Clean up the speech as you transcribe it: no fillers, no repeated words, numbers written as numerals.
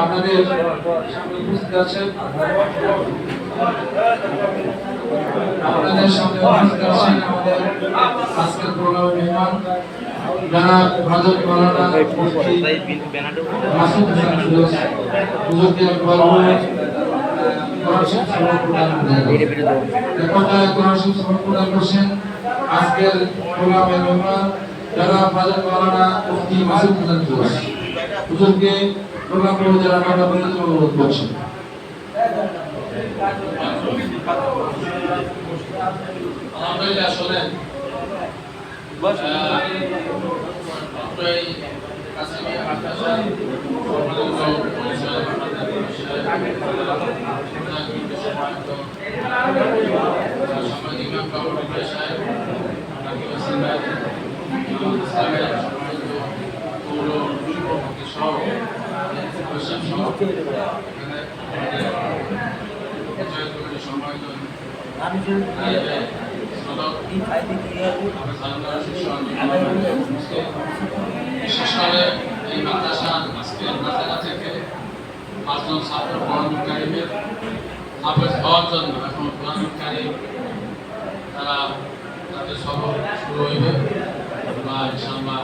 আপনাদের সামনে উপস্থিত আছেন আমাদের আজকের প্রোগ্রামের মেহমান যারা হযরত মাওলানা মাসুদ হাসান ফিরোজ হুজুরকে আজকের প্রোগ্রামের মেহমান যারা হযরত মাওলানা মুফতি মাসুদ হাসান ফিরোজ হুজুরকে প্রোগ্রাম পরিচালনা করার জন্য অনুরোধ করছি। আলহামদুলিল্লাহ শোনেন বিশেষ করে এই মাদ্রাসা আজকের মাদ্রাসা থেকে 5 জন ছাত্র কোরআনুল কারীমের হাফেজ হওয়ার জন্য এখন কোরআনুল কারীম তারা তাদের সফর শুরু হইবে বা ইনশাআল্লাহ